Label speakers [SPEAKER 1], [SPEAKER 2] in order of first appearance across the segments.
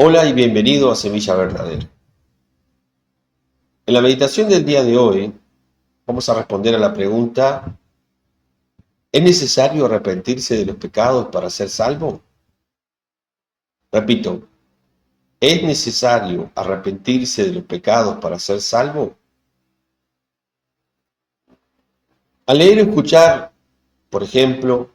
[SPEAKER 1] Hola y bienvenido a Semilla Verdadera. En la meditación del día de hoy vamos a responder a la pregunta: ¿es necesario arrepentirse de los pecados para ser salvo? Repito, ¿es necesario arrepentirse de los pecados para ser salvo? Al leer y escuchar, por ejemplo,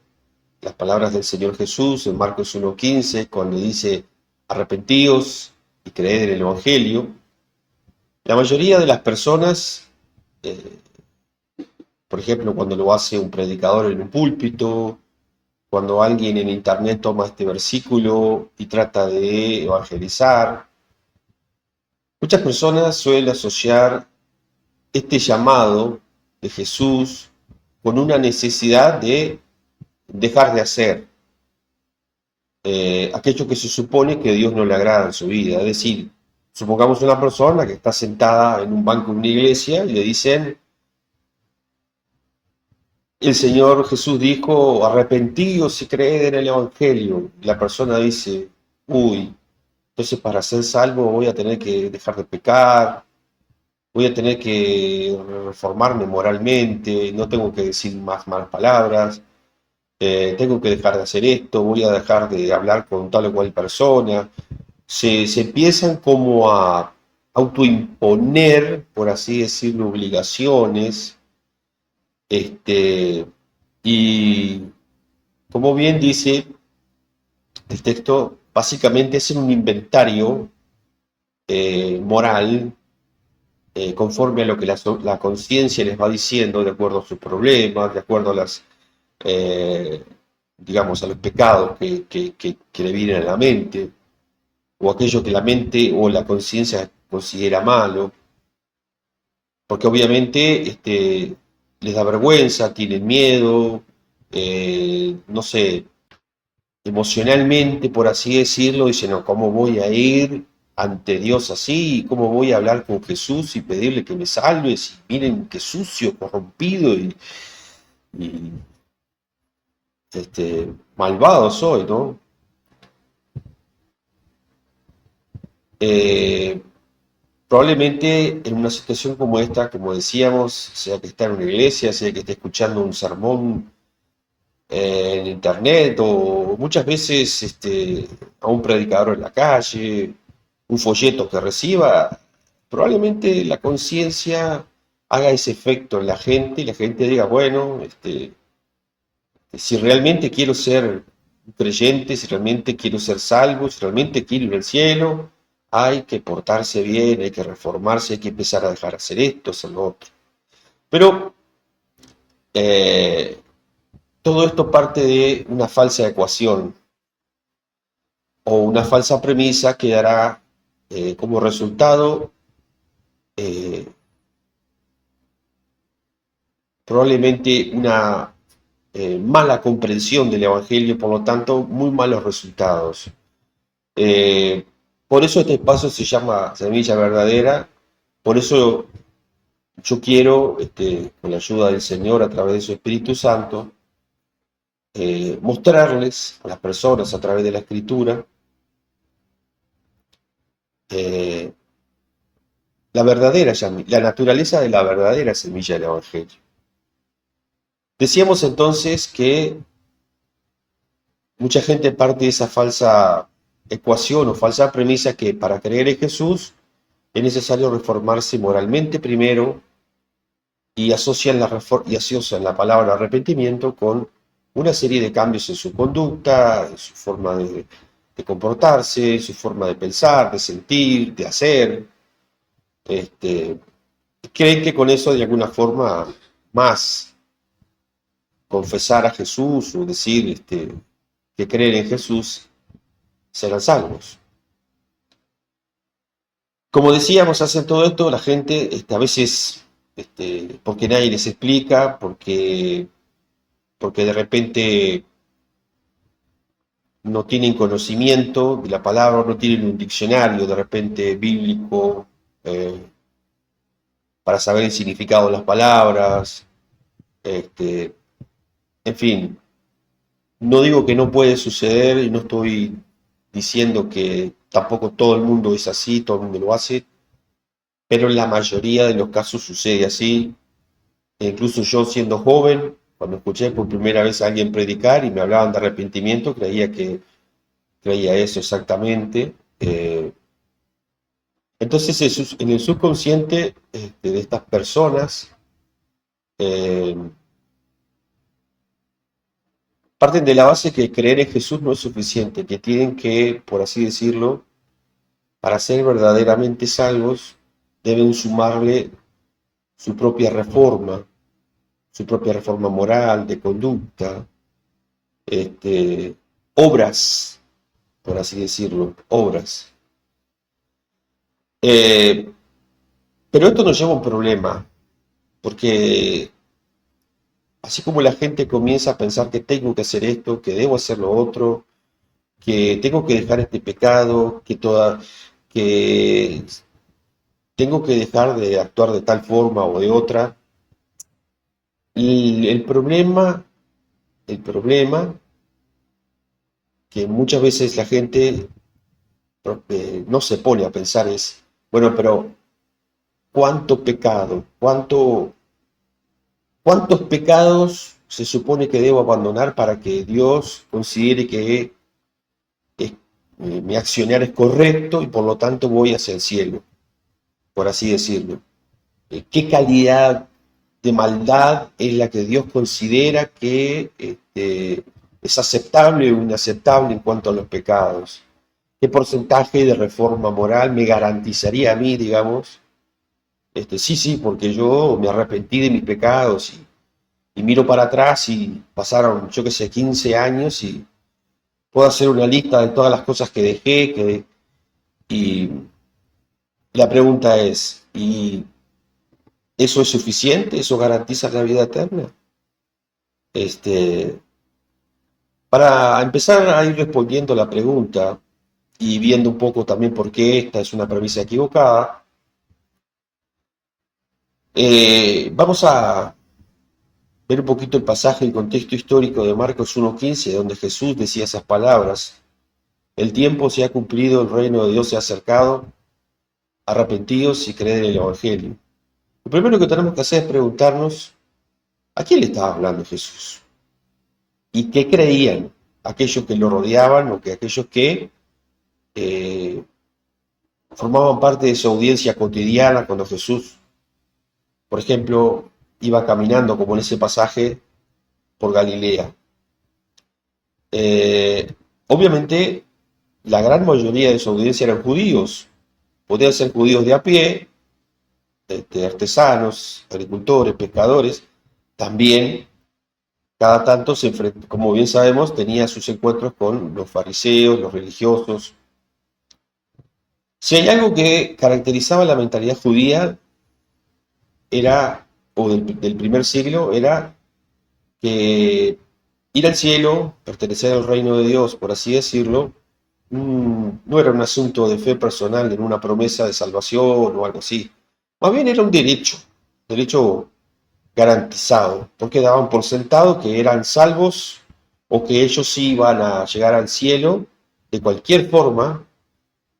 [SPEAKER 1] las palabras del Señor Jesús en Marcos 1:15, cuando dice arrepentíos y creed en el Evangelio, la mayoría de las personas, eh, por ejemplo, cuando lo hace un predicador en un púlpito, cuando alguien en internet toma este versículo y trata de evangelizar, muchas personas suelen asociar este llamado de Jesús con una necesidad de dejar de hacer aquello que se supone que a Dios no le agrada en su vida. Es decir, supongamos una persona que está sentada en un banco de una iglesia y le dicen: el Señor Jesús dijo, arrepentíos y creed en el Evangelio. Y la persona dice: uy, entonces para ser salvo voy a tener que dejar de pecar, voy a tener que reformarme moralmente, no tengo que decir más malas palabras, tengo que dejar de hacer esto, voy a dejar de hablar con tal o cual persona. Se empiezan como a autoimponer, por así decirlo, obligaciones, este, y como bien dice el texto, básicamente es un inventario moral, conforme a lo que la conciencia les va diciendo, de acuerdo a sus problemas, de acuerdo a las, eh, digamos, a los pecados que le vienen a la mente, o aquello que la mente o la conciencia considera malo, porque obviamente les da vergüenza, tienen miedo, no sé, emocionalmente, por así decirlo, dicen: no, ¿cómo voy a ir ante Dios así? ¿Cómo voy a hablar con Jesús y pedirle que me salve? Si miren qué sucio, corrompido y, malvado soy, ¿no? Eh, Probablemente en una situación como esta, como decíamos, sea que está en una iglesia, sea que esté escuchando un sermón en internet, o muchas veces a un predicador en la calle, un folleto que reciba, probablemente la conciencia haga ese efecto en la gente y la gente diga: bueno, si realmente quiero ser un creyente, si realmente quiero ser salvo, si realmente quiero ir al cielo, hay que portarse bien, hay que reformarse, hay que empezar a dejar de hacer esto, hacer lo otro. Pero eh, todo esto parte de una falsa ecuación o una falsa premisa que dará como resultado eh, probablemente una mala comprensión del Evangelio, por lo tanto, muy malos resultados. Eh, por eso este espacio se llama Semilla Verdadera, por eso yo quiero, con la ayuda del Señor a través de su Espíritu Santo, mostrarles a las personas a través de la Escritura eh, la naturaleza de la verdadera semilla del Evangelio. Decíamos entonces que mucha gente parte de esa falsa ecuación o falsa premisa que para creer en Jesús es necesario reformarse moralmente primero, y asocian la palabra arrepentimiento con una serie de cambios en su conducta, en su forma de comportarse, en su forma de pensar, de sentir, de hacer. Este, Creen que con eso de alguna forma más confesar a Jesús o decir que creen en Jesús serán salvos. Como decíamos, hacen todo esto la gente a veces porque nadie les explica, porque de repente no tienen conocimiento de la palabra, no tienen un diccionario de repente bíblico eh, para saber el significado de las palabras. Este, en fin, no digo que no puede suceder y no estoy diciendo que tampoco todo el mundo es así, todo el mundo lo hace, pero en la mayoría de los casos sucede así. E incluso yo siendo joven, cuando escuché por primera vez a alguien predicar y me hablaban de arrepentimiento, creía eso exactamente. Entonces en el subconsciente de estas personas eh, parten de la base que creer en Jesús no es suficiente, que tienen que, por así decirlo, para ser verdaderamente salvos, deben sumarle su propia reforma moral, de conducta, este, obras, por así decirlo, obras. Eh, pero esto nos lleva a un problema, porque así como la gente comienza a pensar que tengo que hacer esto, que debo hacer lo otro, que tengo que dejar este pecado, que tengo que dejar de actuar de tal forma o de otra, y el problema que muchas veces la gente no se pone a pensar es, bueno, pero ¿cuánto pecado? ¿Cuántos pecados se supone que debo abandonar para que Dios considere que mi accionar es correcto y por lo tanto voy hacia el cielo, por así decirlo? ¿Qué calidad de maldad es la que Dios considera que es aceptable o inaceptable en cuanto a los pecados? ¿Qué porcentaje de reforma moral me garantizaría a mí, digamos? Sí, sí, porque yo me arrepentí de mis pecados y miro para atrás y pasaron, yo qué sé, 15 años y puedo hacer una lista de todas las cosas que dejé, y la pregunta es, ¿y eso es suficiente? ¿Eso garantiza la vida eterna? Este, para empezar a ir respondiendo la pregunta y viendo un poco también por qué esta es una premisa equivocada, vamos a ver un poquito el pasaje, el contexto histórico de Marcos 1.15, donde Jesús decía esas palabras: el tiempo se ha cumplido, el reino de Dios se ha acercado, arrepentidos y creed en el Evangelio. Lo primero que tenemos que hacer es preguntarnos, ¿a quién le estaba hablando Jesús? ¿Y qué creían aquellos que lo rodeaban o que aquellos que eh, formaban parte de su audiencia cotidiana cuando Jesús, por ejemplo, iba caminando, como en ese pasaje, por Galilea? Eh, Obviamente, la gran mayoría de su audiencia eran judíos. Podían ser judíos de a pie, artesanos, agricultores, pescadores. También, cada tanto, como bien sabemos, tenía sus encuentros con los fariseos, los religiosos. Si hay algo que caracterizaba la mentalidad judía, o del primer siglo, era que ir al cielo, pertenecer al reino de Dios, por así decirlo, no era un asunto de fe personal en una promesa de salvación o algo así. Más bien era un derecho garantizado, porque daban por sentado que eran salvos o que ellos iban a llegar al cielo de cualquier forma,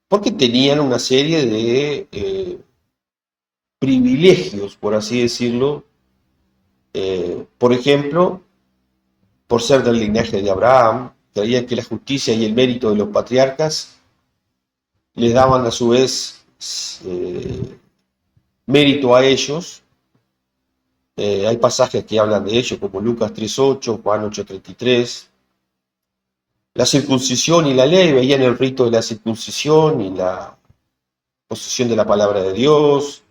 [SPEAKER 1] porque tenían una serie de privilegios, por así decirlo. Por ejemplo, por ser del linaje de Abraham, creían que la justicia y el mérito de los patriarcas les daban a su vez mérito a ellos. Hay pasajes que hablan de ello, como Lucas 3.8, Juan 8.33. La circuncisión y la ley veían el rito de la circuncisión y la posesión de la palabra de Dios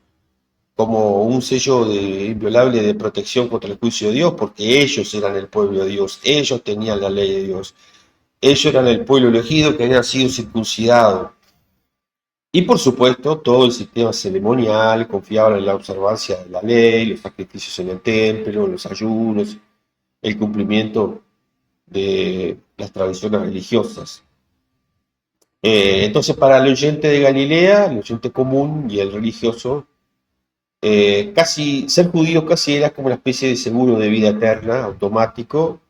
[SPEAKER 1] como un sello inviolable de protección contra el juicio de Dios, porque ellos eran el pueblo de Dios, ellos tenían la ley de Dios, ellos eran el pueblo elegido que había sido circuncidado. Y por supuesto, todo el sistema ceremonial confiaba en la observancia de la ley, los sacrificios en el templo, los ayunos, el cumplimiento de las tradiciones religiosas. Entonces, para el oyente de Galilea, el oyente común y el religioso, ser judío casi era como una especie de seguro de vida eterna, automático.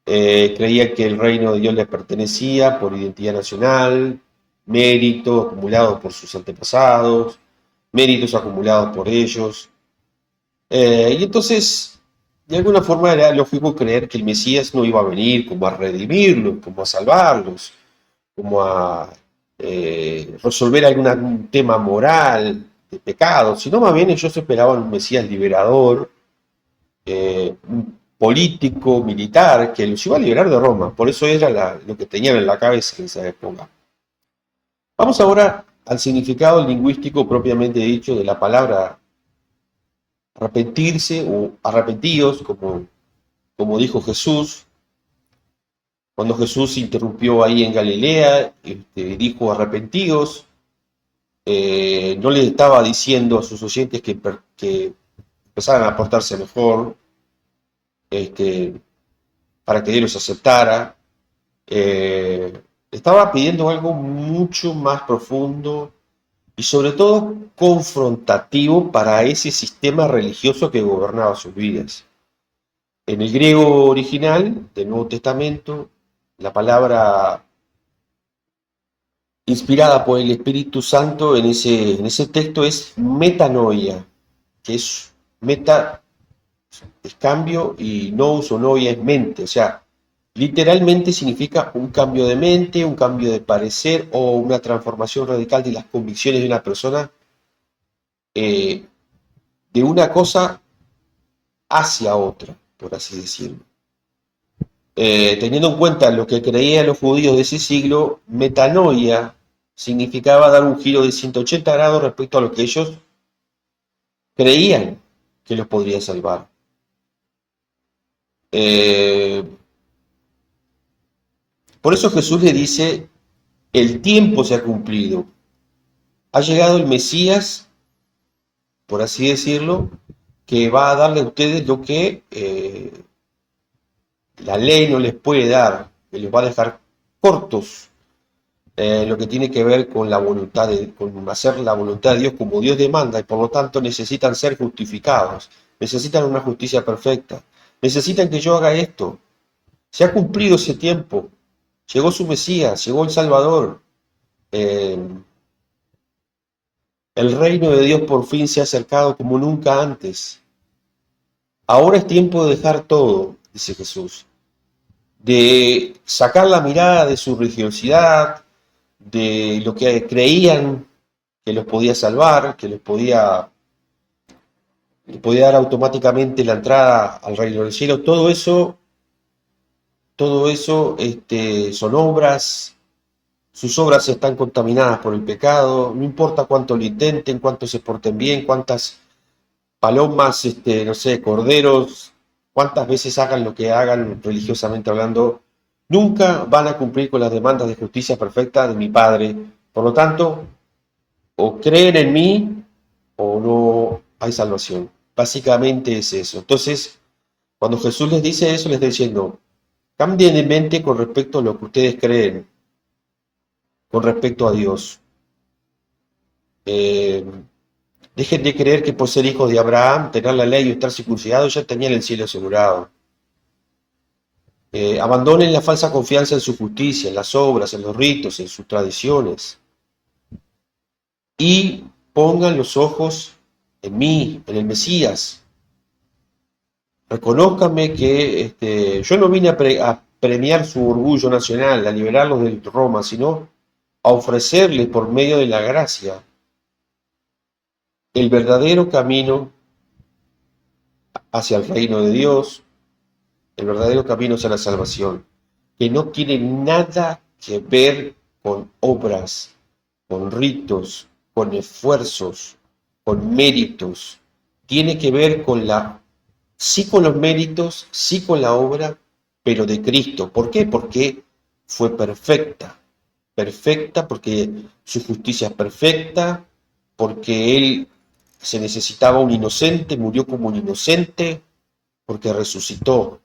[SPEAKER 1] Creía que el reino de Dios les pertenecía por identidad nacional, méritos acumulados por sus antepasados, méritos acumulados por ellos. Y entonces, de alguna forma era lógico creer que el Mesías no iba a venir como a redimirlos, como a salvarlos, como a resolver algún tema moral de pecado, sino más bien ellos esperaban un Mesías liberador, político, militar, que los iba a liberar de Roma. Por eso era lo que tenían en la cabeza en esa época. Vamos ahora al significado lingüístico propiamente dicho de la palabra arrepentirse o arrepentidos, como dijo Jesús. Cuando Jesús interrumpió ahí en Galilea, dijo arrepentidos, no le estaba diciendo a sus oyentes que empezaran a portarse mejor, este, para que Dios los aceptara. Estaba pidiendo algo mucho más profundo y sobre todo confrontativo para ese sistema religioso que gobernaba sus vidas. En el griego original del Nuevo Testamento, la palabra inspirada por el Espíritu Santo en ese texto es metanoia, que es meta es cambio y nous o noia es mente, o sea, literalmente significa un cambio de mente, un cambio de parecer o una transformación radical de las convicciones de una persona, eh, de una cosa hacia otra, por así decirlo. Teniendo en cuenta lo que creían los judíos de ese siglo, metanoia significaba dar un giro de 180 grados respecto a lo que ellos creían que los podría salvar. Eh, por eso Jesús le dice, el tiempo se ha cumplido, ha llegado el Mesías, por así decirlo, que va a darle a ustedes lo que la ley no les puede dar, que les va a dejar cortos, lo que tiene que ver con la voluntad con hacer la voluntad de Dios como Dios demanda, y por lo tanto necesitan ser justificados, necesitan una justicia perfecta, necesitan que yo haga esto. Se ha cumplido ese tiempo, llegó su Mesías, llegó el Salvador, eh, el reino de Dios por fin se ha acercado como nunca antes. Ahora es tiempo de dejar todo, dice Jesús, de sacar la mirada de su religiosidad, de lo que creían que los podía salvar, que les podía dar automáticamente la entrada al reino del cielo. Todo eso son obras, sus obras están contaminadas por el pecado, no importa cuánto lo intenten, cuánto se porten bien, cuántas palomas, no sé, corderos, cuántas veces hagan lo que hagan religiosamente hablando, nunca van a cumplir con las demandas de justicia perfecta de mi Padre. Por lo tanto, o creen en mí o no hay salvación. Básicamente es eso. Entonces, cuando Jesús les dice eso, les está diciendo, cambien de mente con respecto a lo que ustedes creen, con respecto a Dios. Eh, Dejen de creer que por ser hijos de Abraham, tener la ley y estar circuncidados, ya tenían el cielo asegurado. Abandonen la falsa confianza en su justicia, en las obras, en los ritos, en sus tradiciones. Y pongan los ojos en mí, en el Mesías. Reconózcanme que yo no vine a premiar su orgullo nacional, a liberarlos de Roma, sino a ofrecerles por medio de la gracia el verdadero camino hacia el reino de Dios, el verdadero camino hacia la salvación, que no tiene nada que ver con obras, con ritos, con esfuerzos, con méritos. Tiene que ver sí con los méritos, sí con la obra, pero de Cristo. ¿Por qué? Porque fue perfecta. Perfecta porque su justicia es perfecta, porque Él se necesitaba un inocente, murió como un inocente, porque resucitó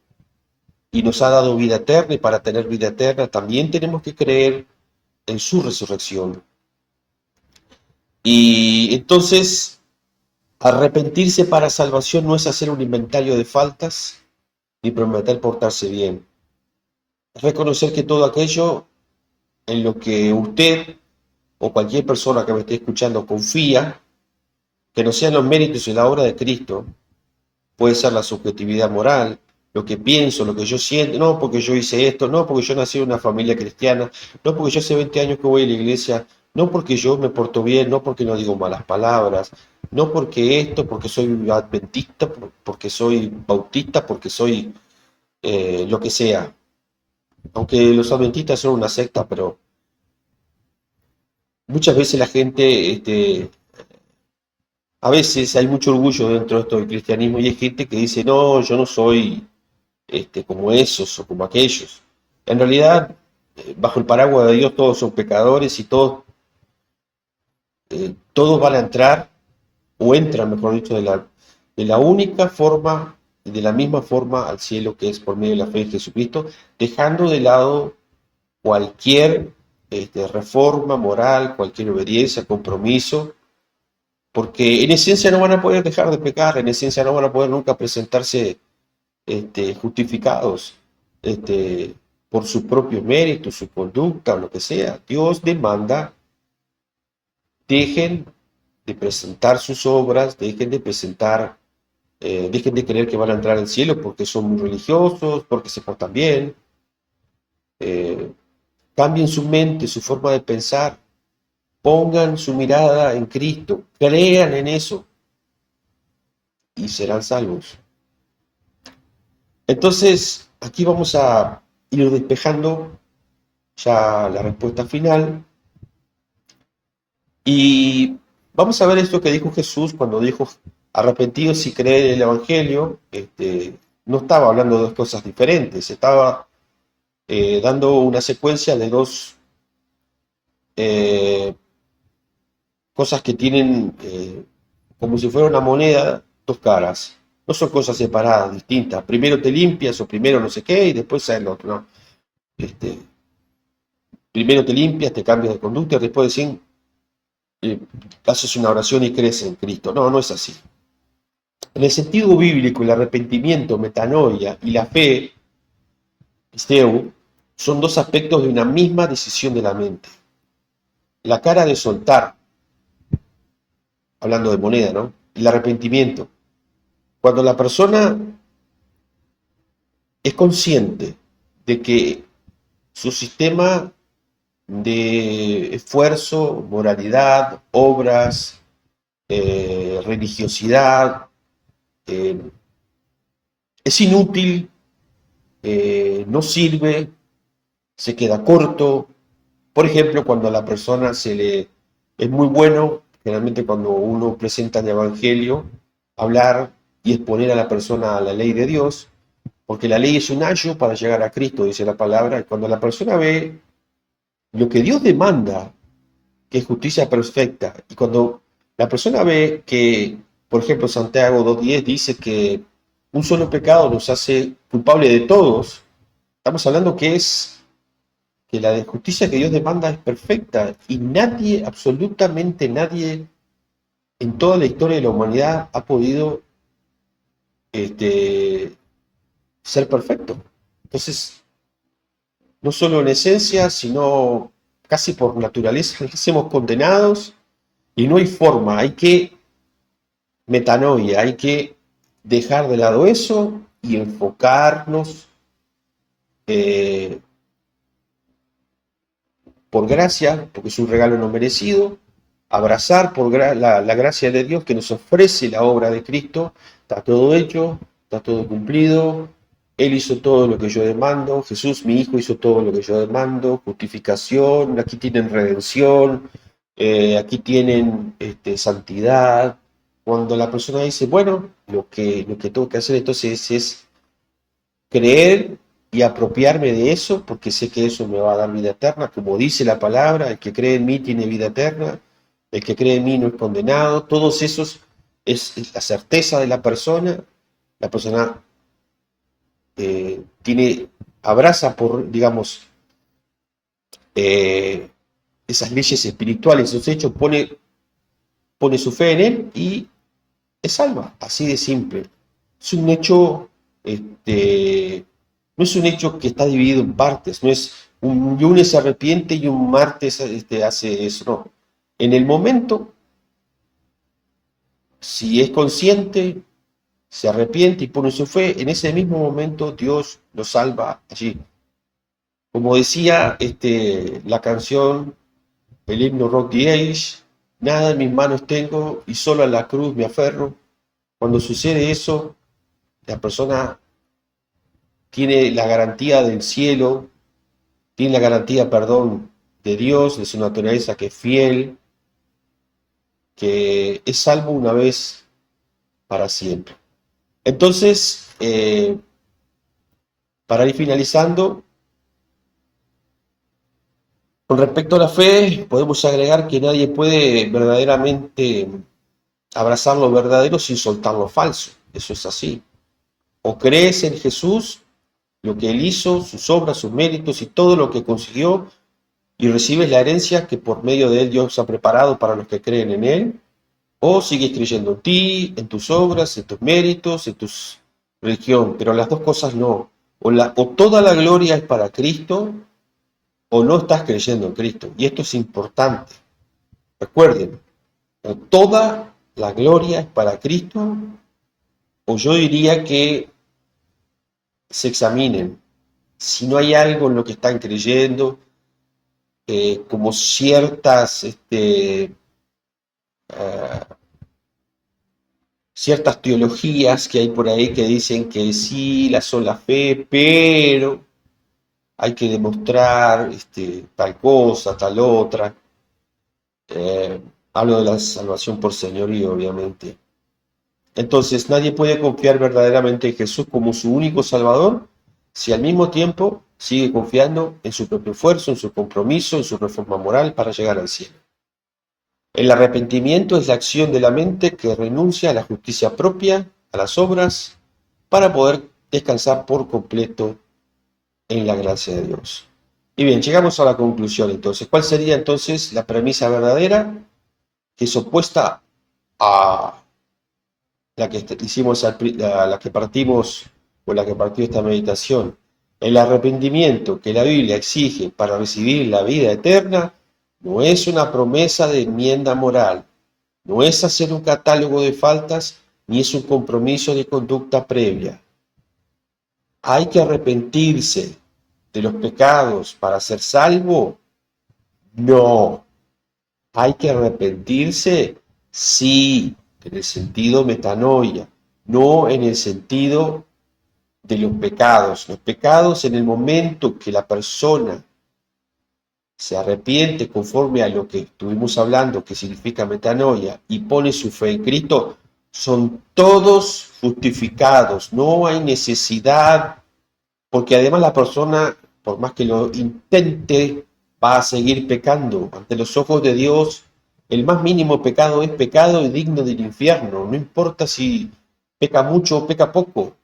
[SPEAKER 1] y nos ha dado vida eterna, y para tener vida eterna también tenemos que creer en su resurrección. Y entonces, arrepentirse para salvación no es hacer un inventario de faltas ni prometer portarse bien. Es reconocer que todo aquello en lo que usted o cualquier persona que me esté escuchando confía, que no sean los méritos y la obra de Cristo, puede ser la subjetividad moral, lo que pienso, lo que yo siento, no porque yo hice esto, no porque yo nací en una familia cristiana, no porque yo hace 20 años que voy a la iglesia, no porque yo me porto bien, no porque no digo malas palabras, no porque esto, porque soy adventista, porque soy bautista, porque soy lo que sea. Aunque los adventistas son una secta, pero muchas veces la gente, a veces hay mucho orgullo dentro de esto del cristianismo y hay gente que dice, no, yo no soy como esos o como aquellos. En realidad, bajo el paraguas de Dios todos son pecadores y todos van a entrar, o entran, mejor dicho, de la única forma, de la misma forma al cielo que es por medio de la fe en Jesucristo, dejando de lado cualquier reforma moral, cualquier obediencia, compromiso, porque en esencia no van a poder dejar de pecar, en esencia no van a poder nunca presentarse justificados por su propio mérito, su conducta o lo que sea. Dios demanda, dejen de presentar sus obras, dejen de creer que van a entrar al cielo porque son muy religiosos, porque se portan bien. eh, Cambien su mente, su forma de pensar, pongan su mirada en Cristo, crean en eso y serán salvos. Entonces, aquí vamos a ir despejando ya la respuesta final y vamos a ver esto que dijo Jesús cuando dijo arrepentidos si creen en el Evangelio. No estaba hablando de dos cosas diferentes, estaba dando una secuencia de dos eh, cosas que tienen como si fuera una moneda, dos caras. No son cosas separadas, distintas. Primero te limpias o primero no sé qué y después el otro. ¿No? Este, Primero te limpias, te cambias de conducta y después decís, eh, haces una oración y crees en Cristo. No, no es así. En el sentido bíblico, el arrepentimiento, metanoia y la fe, pisteu, son dos aspectos de una misma decisión de la mente. La cara de soltar, hablando de moneda, ¿no? El arrepentimiento. Cuando la persona es consciente de que su sistema de esfuerzo, moralidad, obras, religiosidad, eh, es inútil, no sirve, se queda corto. Por ejemplo, cuando a la persona es muy bueno, generalmente cuando uno presenta el Evangelio, hablar y exponer a la persona a la ley de Dios, porque la ley es un ayo para llegar a Cristo, dice la palabra, y cuando la persona ve lo que Dios demanda, que es justicia perfecta, y cuando la persona ve que, por ejemplo, Santiago 2.10 dice que un solo pecado nos hace culpable de todos, estamos hablando que la justicia que Dios demanda es perfecta y nadie, absolutamente nadie, en toda la historia de la humanidad ha podido este, ser perfecto. Entonces, no solo en esencia, sino casi por naturaleza, somos condenados y no hay forma, hay que metanoia, hay que dejar de lado eso y enfocarnos eh, por gracia, porque es un regalo no merecido, abrazar por la gracia de Dios que nos ofrece la obra de Cristo, está todo hecho, está todo cumplido, Él hizo todo lo que yo demando, Jesús mi Hijo hizo todo lo que yo demando, justificación, aquí tienen redención, aquí tienen santidad. Cuando la persona dice, bueno, lo que tengo que hacer entonces es creer y apropiarme de eso, porque sé que eso me va a dar vida eterna, como dice la palabra, el que cree en mí tiene vida eterna, el que cree en mí no es condenado, todos esos es la certeza de la persona abraza por, digamos, eh, esas leyes espirituales, esos hechos, pone su fe en él y es salva, así de simple. Es un hecho, no es un hecho que está dividido en partes, no es un lunes se arrepiente y un martes hace eso, no. En el momento, si es consciente, se arrepiente y pone su fe, en ese mismo momento Dios lo salva allí. Como decía la canción, el himno Rock the Age, nada en mis manos tengo y solo a la cruz me aferro. Cuando sucede eso, la persona tiene la garantía del cielo, tiene la garantía, perdón, de Dios, de su naturaleza que es fiel, que es salvo una vez para siempre. Entonces, para ir finalizando, con respecto a la fe, podemos agregar que nadie puede verdaderamente abrazar lo verdadero sin soltar lo falso. Eso es así. O crees en Jesús, lo que Él hizo, sus obras, sus méritos y todo lo que consiguió, y recibes la herencia que por medio de Él Dios ha preparado para los que creen en Él, o sigues creyendo en ti, en tus obras, en tus méritos, en tu religión, pero las dos cosas no. O toda la gloria es para Cristo, o no estás creyendo en Cristo. Y esto es importante. Recuerden, o toda la gloria es para Cristo, o yo diría que se examinen si no hay algo en lo que están creyendo, como ciertas teologías que hay por ahí que dicen que sí, la sola fe, pero hay que demostrar tal cosa, tal otra. Eh, Hablo de la salvación por señorío, obviamente. Entonces, nadie puede confiar verdaderamente en Jesús como su único Salvador si al mismo tiempo sigue confiando en su propio esfuerzo, en su compromiso, en su reforma moral para llegar al cielo. El arrepentimiento es la acción de la mente que renuncia a la justicia propia, a las obras, para poder descansar por completo en la gracia de Dios. Y bien, llegamos a la conclusión entonces. ¿Cuál sería entonces la premisa verdadera que es opuesta a la que hicimos, a la que partimos o la que partió esta meditación? El arrepentimiento que la Biblia exige para recibir la vida eterna no es una promesa de enmienda moral, no es hacer un catálogo de faltas, ni es un compromiso de conducta previa. Hay que arrepentirse de los pecados para ser salvo. No. Hay que arrepentirse, sí, en el sentido metanoia, no en el sentido de los pecados. Los pecados, en el momento que la persona se arrepiente conforme a lo que estuvimos hablando, que significa metanoia, y pone su fe en Cristo, son todos justificados. No hay necesidad, porque además la persona, por más que lo intente, va a seguir pecando. Ante los ojos de Dios, el más mínimo pecado es pecado y digno del infierno. No importa si peca mucho o peca poco.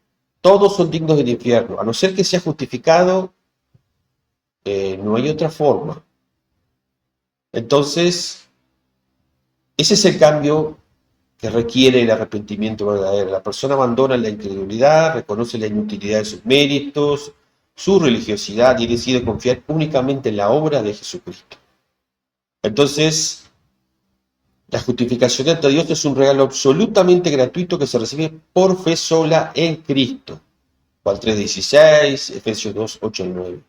[SPEAKER 1] Todos son dignos del infierno. A no ser que sea justificado, no hay otra forma. Entonces, ese es el cambio que requiere el arrepentimiento verdadero. La persona abandona la incredulidad, reconoce la inutilidad de sus méritos, su religiosidad y decide confiar únicamente en la obra de Jesucristo. Entonces, la justificación ante Dios es un regalo absolutamente gratuito que se recibe por fe sola en Cristo. Juan 3:16, Efesios 2:8 y 9.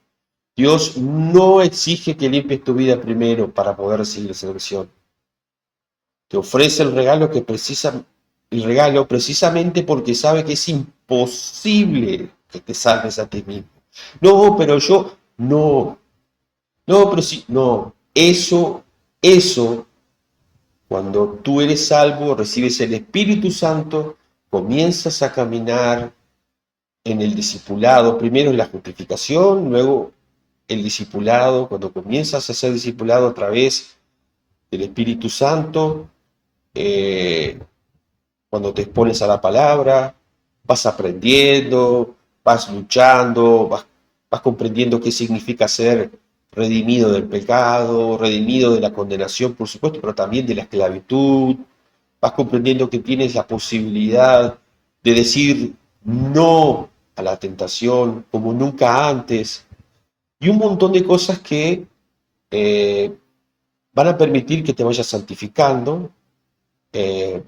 [SPEAKER 1] Dios no exige que limpies tu vida primero para poder recibir la salvación. Te ofrece el regalo precisamente porque sabe que es imposible que te salves a ti mismo. No, pero yo, no, no, pero sí, no. Eso, cuando tú eres salvo, recibes el Espíritu Santo, comienzas a caminar en el discipulado, primero en la justificación, luego el discipulado, cuando comienzas a ser discipulado a través del Espíritu Santo, cuando te expones a la palabra, vas aprendiendo, vas luchando, vas comprendiendo qué significa ser redimido del pecado, redimido de la condenación, por supuesto, pero también de la esclavitud. Vas comprendiendo que tienes la posibilidad de decir no a la tentación como nunca antes. Y un montón de cosas que van a permitir que te vayas santificando eh,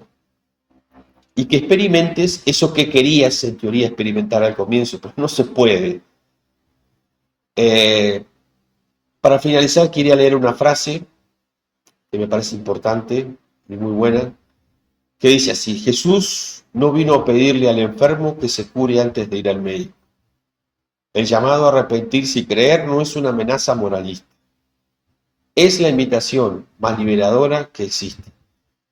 [SPEAKER 1] y que experimentes eso que querías en teoría experimentar al comienzo, pero no se puede. Eh, para finalizar, quería leer una frase que me parece importante y muy buena, que dice así: Jesús no vino a pedirle al enfermo que se cure antes de ir al médico. El llamado a arrepentirse y creer no es una amenaza moralista, es la invitación más liberadora que existe.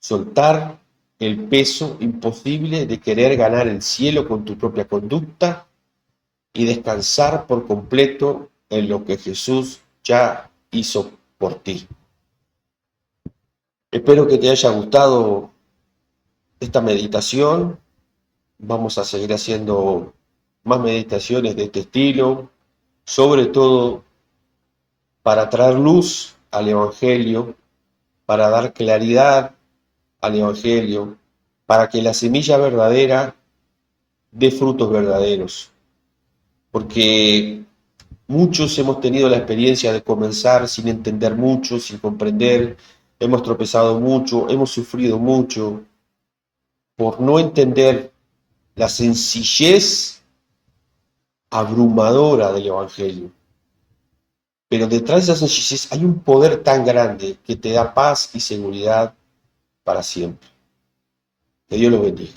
[SPEAKER 1] Soltar el peso imposible de querer ganar el cielo con tu propia conducta y descansar por completo en lo que Jesús ya hizo por ti. Espero que te haya gustado esta meditación. Vamos a seguir haciendo más meditaciones de este estilo, sobre todo para traer luz al Evangelio, para dar claridad al Evangelio, para que la semilla verdadera dé frutos verdaderos. Porque muchos hemos tenido la experiencia de comenzar sin entender mucho, sin comprender, hemos tropezado mucho, hemos sufrido mucho por no entender la sencillez abrumadora del Evangelio. Pero detrás de esa sencillez hay un poder tan grande que te da paz y seguridad para siempre. Que Dios los bendiga.